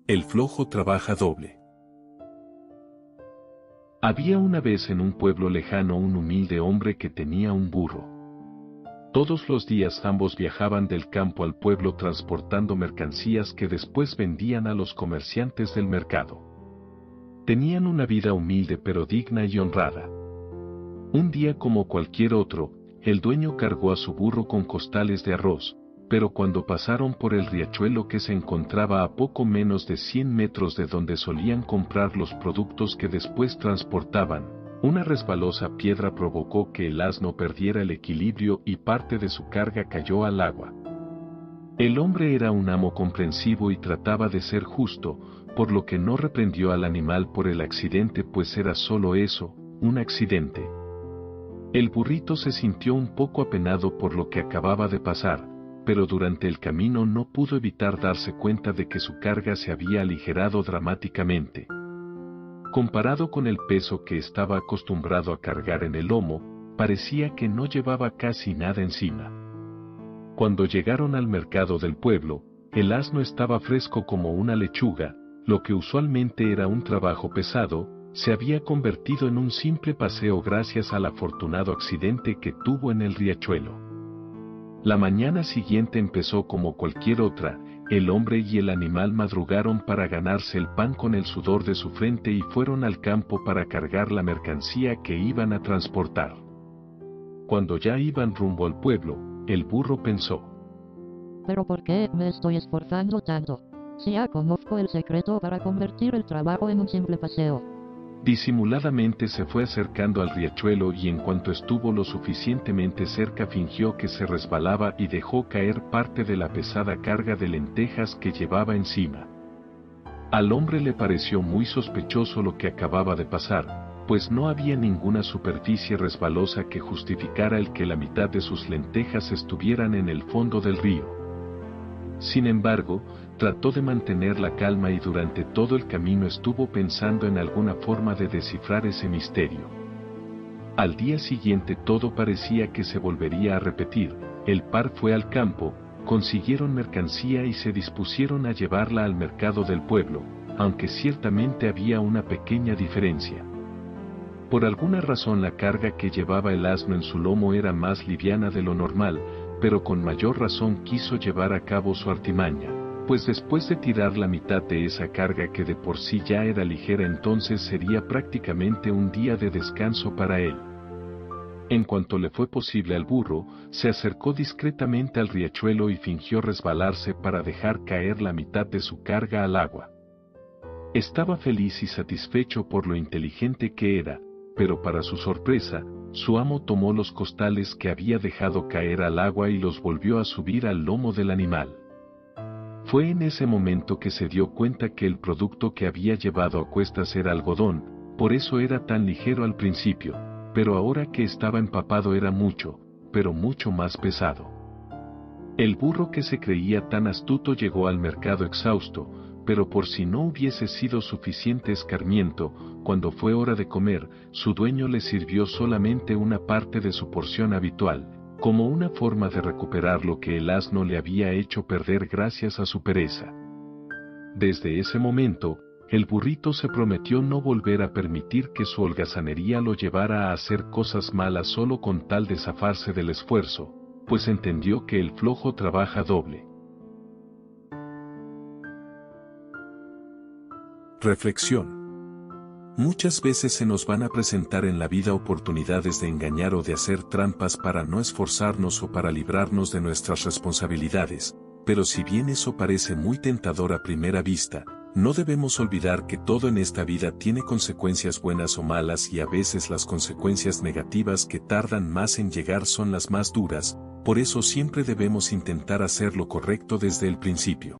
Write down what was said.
El flojo trabaja doble. Había una vez en un pueblo lejano un humilde hombre que tenía un burro. Todos los días ambos viajaban del campo al pueblo transportando mercancías que después vendían a los comerciantes del mercado. Tenían una vida humilde pero digna y honrada. Un día como cualquier otro, el dueño cargó a su burro con costales de arroz, pero cuando pasaron por el riachuelo que se encontraba a poco menos de 100 metros de donde solían comprar los productos que después transportaban, una resbalosa piedra provocó que el asno perdiera el equilibrio y parte de su carga cayó al agua. El hombre era un amo comprensivo y trataba de ser justo, por lo que no reprendió al animal por el accidente, pues era solo eso, un accidente. El burrito se sintió un poco apenado por lo que acababa de pasar, pero durante el camino no pudo evitar darse cuenta de que su carga se había aligerado dramáticamente. Comparado con el peso que estaba acostumbrado a cargar en el lomo, parecía que no llevaba casi nada encima. Cuando llegaron al mercado del pueblo, el asno estaba fresco como una lechuga, lo que usualmente era un trabajo pesado, se había convertido en un simple paseo gracias al afortunado accidente que tuvo en el riachuelo. La mañana siguiente empezó como cualquier otra, el hombre y el animal madrugaron para ganarse el pan con el sudor de su frente y fueron al campo para cargar la mercancía que iban a transportar. Cuando ya iban rumbo al pueblo, el burro pensó: ¿Pero por qué me estoy esforzando tanto? Si ya conozco el secreto para convertir el trabajo en un simple paseo. Disimuladamente se fue acercando al riachuelo y en cuanto estuvo lo suficientemente cerca fingió que se resbalaba y dejó caer parte de la pesada carga de lentejas que llevaba encima. Al hombre le pareció muy sospechoso lo que acababa de pasar, pues no había ninguna superficie resbalosa que justificara el que la mitad de sus lentejas estuvieran en el fondo del río. Sin embargo, trató de mantener la calma y durante todo el camino estuvo pensando en alguna forma de descifrar ese misterio. Al día siguiente todo parecía que se volvería a repetir, el par fue al campo, consiguieron mercancía y se dispusieron a llevarla al mercado del pueblo, aunque ciertamente había una pequeña diferencia. Por alguna razón la carga que llevaba el asno en su lomo era más liviana de lo normal, pero con mayor razón quiso llevar a cabo su artimaña, pues después de tirar la mitad de esa carga que de por sí ya era ligera entonces sería prácticamente un día de descanso para él. En cuanto le fue posible al burro, se acercó discretamente al riachuelo y fingió resbalarse para dejar caer la mitad de su carga al agua. Estaba feliz y satisfecho por lo inteligente que era, pero para su sorpresa, su amo tomó los costales que había dejado caer al agua y los volvió a subir al lomo del animal. Fue en ese momento que se dio cuenta que el producto que había llevado a cuestas era algodón, por eso era tan ligero al principio, pero ahora que estaba empapado era mucho, pero mucho más pesado. El burro que se creía tan astuto llegó al mercado exhausto, pero por si no hubiese sido suficiente escarmiento, cuando fue hora de comer, su dueño le sirvió solamente una parte de su porción habitual, como una forma de recuperar lo que el asno le había hecho perder gracias a su pereza. Desde ese momento, el burrito se prometió no volver a permitir que su holgazanería lo llevara a hacer cosas malas solo con tal de zafarse del esfuerzo, pues entendió que el flojo trabaja doble. Reflexión. Muchas veces se nos van a presentar en la vida oportunidades de engañar o de hacer trampas para no esforzarnos o para librarnos de nuestras responsabilidades, pero si bien eso parece muy tentador a primera vista, no debemos olvidar que todo en esta vida tiene consecuencias buenas o malas y a veces las consecuencias negativas que tardan más en llegar son las más duras, por eso siempre debemos intentar hacer lo correcto desde el principio.